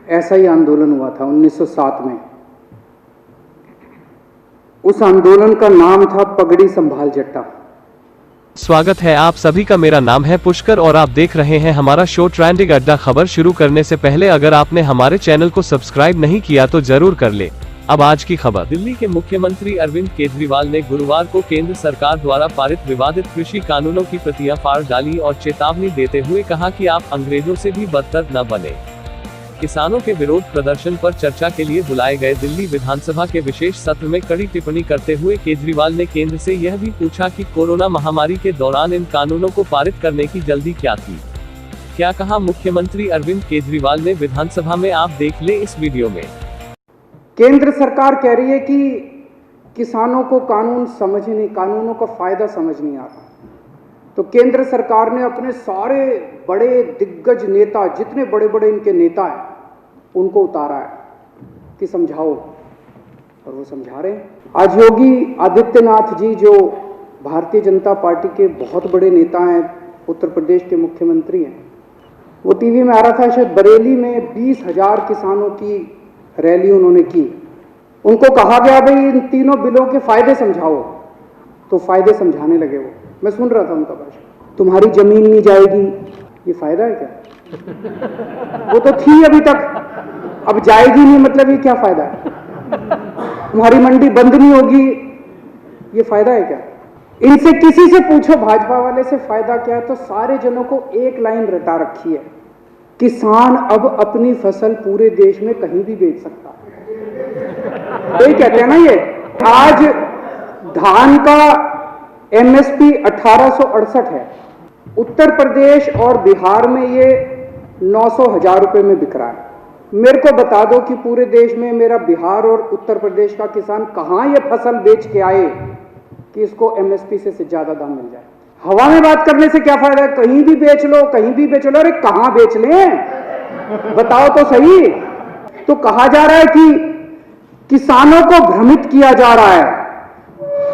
ऐसा ही आंदोलन हुआ था 1907 में। उस आंदोलन का नाम था पगड़ी संभाल जट्टा। स्वागत है आप सभी का। मेरा नाम है पुष्कर और आप देख रहे हैं हमारा शो ट्रेंडिंग अड्डा। खबर शुरू करने से पहले अगर आपने हमारे चैनल को सब्सक्राइब नहीं किया तो जरूर कर ले। अब आज की खबर। दिल्ली के मुख्यमंत्री अरविंद केजरीवाल ने गुरुवार को केंद्र सरकार द्वारा पारित विवादित कृषि कानूनों की प्रतियां फाड़ डाली और चेतावनी देते हुए कहा कि आप अंग्रेजों से भी बदतर न बने। किसानों के विरोध प्रदर्शन पर चर्चा के लिए बुलाए गए दिल्ली विधानसभा के विशेष सत्र में कड़ी टिप्पणी करते हुए केजरीवाल ने केंद्र से यह भी पूछा कि कोरोना महामारी के दौरान इन कानूनों को पारित करने की जल्दी क्या थी। क्या कहा मुख्यमंत्री अरविंद केजरीवाल ने विधानसभा में, आप देख ले इस वीडियो में। केंद्र सरकार कह रही है कि किसानों को कानूनों का फायदा समझ नहीं आता। तो केंद्र सरकार ने अपने सारे बड़े दिग्गज नेता, जितने बड़े बड़े इनके नेता हैं, उनको उतारा है कि समझाओ, और वो समझा रहे हैं। आज योगी आदित्यनाथ जी, जो भारतीय जनता पार्टी के बहुत बड़े नेता हैं, उत्तर प्रदेश के मुख्यमंत्री हैं, वो टीवी में आ रहा था, शायद बरेली में 20,000 किसानों की रैली उन्होंने की। उनको कहा गया भाई इन तीनों बिलों के फायदे समझाओ, तो फायदे समझाने लगे वो। मैं सुन रहा था उनका भाषण। तुम्हारी जमीन नहीं जाएगी, ये फायदा है क्या? वो तो थी अभी तक, अब जाएगी नहीं, मतलब ये क्या फायदा है? तुम्हारी मंडी बंद नहीं होगी, ये फायदा है क्या? इनसे किसी से पूछो, भाजपा वाले से फायदा क्या है, तो सारे जनों को एक लाइन रटा रखी है, किसान अब अपनी फसल पूरे देश में कहीं भी बेच सकता है। यही कहते हैं ना ये। आज धान का एमएसपी 1868 है। उत्तर प्रदेश और बिहार में ये 900,000 रुपए में बिक रहा है। मेरे को बता दो कि पूरे देश में मेरा बिहार और उत्तर प्रदेश का किसान कहां ये फसल बेच के आए कि इसको एमएसपी से ज्यादा दाम मिल जाए। हवा में बात करने से क्या फायदा है? कहीं भी बेच लो, कहीं भी बेच लो। अरे कहां बेच लें, बताओ तो सही। तो कहा जा रहा है कि किसानों को भ्रमित किया जा रहा है।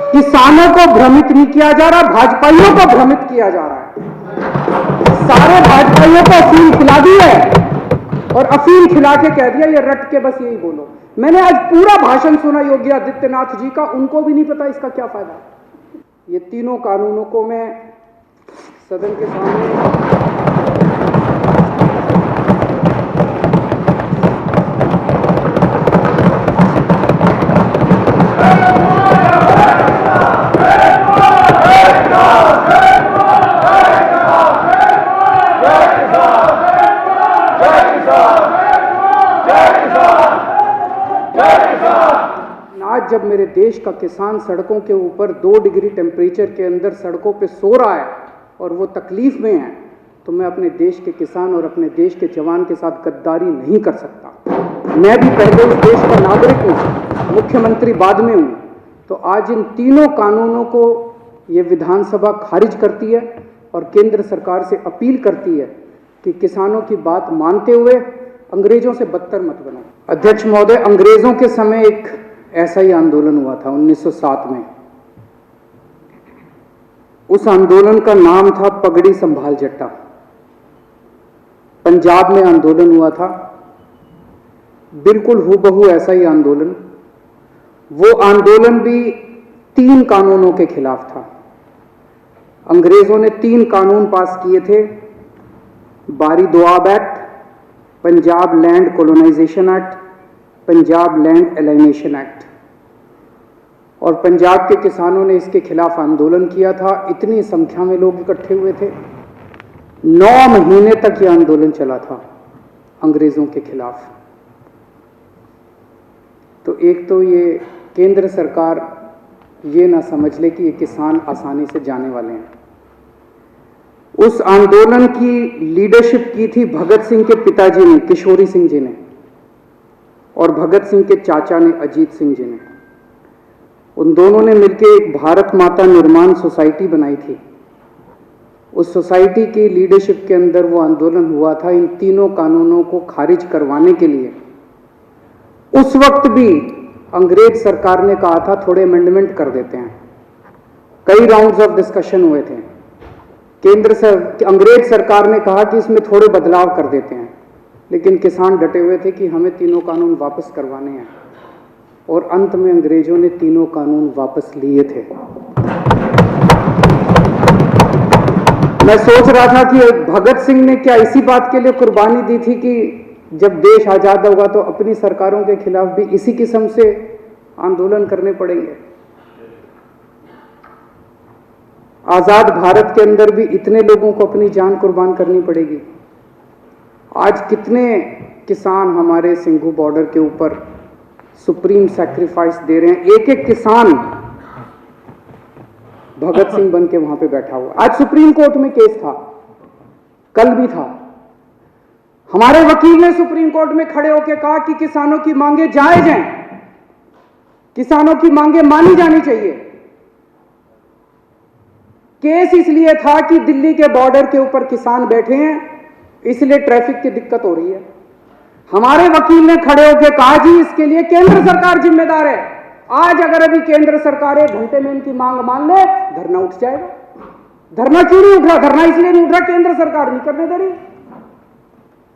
किसानों को भ्रमित नहीं किया जा रहा, भाजपाइयों को भ्रमित किया जा रहा है। सारे भाजपाइयों को अफीम खिला दी है, और अफीम खिला के कह दिया ये रट के बस यही बोलो। मैंने आज पूरा भाषण सुना योगी आदित्यनाथ जी का, उनको भी नहीं पता इसका क्या फायदा है। ये तीनों कानूनों को मैं सदन के सामने आज जब मेरे देश का किसान सड़कों के ऊपर 2 डिग्री टेम्परेचर के अंदर सड़कों पे सो रहा है और वो तकलीफ में है, तो मैं अपने देश के किसान और अपने देश के जवान के साथ गद्दारी नहीं कर सकता। मैं भी पहले उस देश का नागरिक हूँ, मुख्यमंत्री बाद में हूँ। तो आज इन तीनों कानूनों को ये विधानसभा खारिज करती है और केंद्र सरकार से अपील करती है कि किसानों की बात मानते हुए अंग्रेजों से बदतर मत बनो। अध्यक्ष महोदय, अंग्रेजों के समय एक ऐसा ही आंदोलन हुआ था 1907 में। उस आंदोलन का नाम था पगड़ी संभाल जट्टा। पंजाब में आंदोलन हुआ था, बिल्कुल हूबहू ऐसा ही आंदोलन। वो आंदोलन भी 3 कानूनों के खिलाफ था। अंग्रेजों ने 3 कानून पास किए थे, Bari Doab act, Punjab land colonization act, Punjab land alienation act. और पंजाब के किसानों ने इसके खिलाफ आंदोलन किया था। इतनी संख्या में लोग इकट्ठे हुए थे। 9 महीने तक यह आंदोलन चला था अंग्रेजों के खिलाफ। तो एक तो ये केंद्र सरकार ये ना समझ ले कि ये किसान आसानी से जाने वाले हैं। उस आंदोलन की लीडरशिप की थी भगत सिंह के पिताजी ने, किशोरी सिंह जी ने, और भगत सिंह के चाचा ने, अजीत सिंह जी ने। उन दोनों ने मिलकर एक भारत माता निर्माण सोसाइटी बनाई थी। उस सोसाइटी की लीडरशिप के अंदर वो आंदोलन हुआ था इन तीनों कानूनों को खारिज करवाने के लिए। उस वक्त भी अंग्रेज सरकार ने कहा था थोड़े अमेंडमेंट कर देते हैं। कई राउंड्स ऑफ डिस्कशन हुए थे। अंग्रेज सरकार ने कहा कि इसमें थोड़े बदलाव कर देते हैं। लेकिन किसान डटे हुए थे कि हमें तीनों कानून वापस करवाने हैं, और अंत में अंग्रेजों ने तीनों कानून वापस लिए थे। मैं सोच रहा था कि भगत सिंह ने क्या इसी बात के लिए कुर्बानी दी थी कि जब देश आजाद होगा तो अपनी सरकारों के खिलाफ भी इसी किस्म से आंदोलन करने पड़ेंगे। आजाद भारत के अंदर भी इतने लोगों को अपनी जान कुर्बान करनी पड़ेगी। आज कितने किसान हमारे सिंघू बॉर्डर के ऊपर सुप्रीम सैक्रिफाइस दे रहे हैं। एक एक किसान भगत सिंह बन के वहां पे बैठा हुआ। आज सुप्रीम कोर्ट में केस था, कल भी था। हमारे वकील ने सुप्रीम कोर्ट में खड़े होकर कहा कि किसानों की मांगे जायज हैं, किसानों की मांगे मानी जानी चाहिए। केस इसलिए था कि दिल्ली के बॉर्डर के ऊपर किसान बैठे हैं, इसलिए ट्रैफिक की दिक्कत हो रही है। हमारे वकील ने खड़े होकर कहा जी इसके लिए केंद्र सरकार जिम्मेदार है। आज अगर अभी केंद्र सरकार 1 घंटे में इनकी मांग मान ले, धरना उठ जाएगा। धरना क्यों नहीं उठ रहा? धरना इसलिए नहीं उठ रहा, केंद्र सरकार नहीं करने दे रही।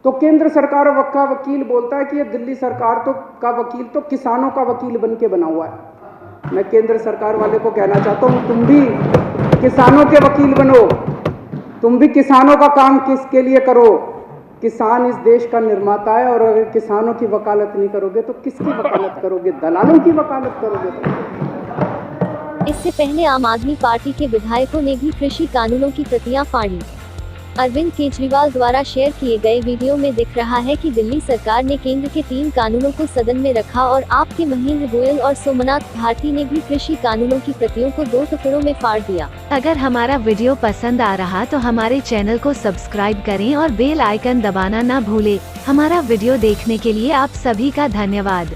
तो केंद्र सरकार का वकील बोलता है कि ये दिल्ली सरकार का वकील तो किसानों का वकील बन के बना हुआ है। मैं केंद्र सरकार वाले को कहना चाहता हूं, तुम भी किसानों के वकील बनो, तुम भी किसानों का काम किसके लिए करो। किसान इस देश का निर्माता है, और अगर किसानों की वकालत नहीं करोगे तो किसकी वकालत करोगे? दलालों की वकालत करोगे। इससे पहले आम आदमी पार्टी के विधायकों ने भी कृषि कानूनों की प्रतियां फाड़ी। अरविंद केजरीवाल द्वारा शेयर किए गए वीडियो में दिख रहा है कि दिल्ली सरकार ने केंद्र के 3 कानूनों को सदन में रखा और आप के महेंद्र गोयल और सोमनाथ भारती ने भी कृषि कानूनों की प्रतियों को 2 टुकड़ों में फाड़ दिया। अगर हमारा वीडियो पसंद आ रहा तो हमारे चैनल को सब्सक्राइब करें और बेल आइकन दबाना ना भूलें। हमारा वीडियो देखने के लिए आप सभी का धन्यवाद।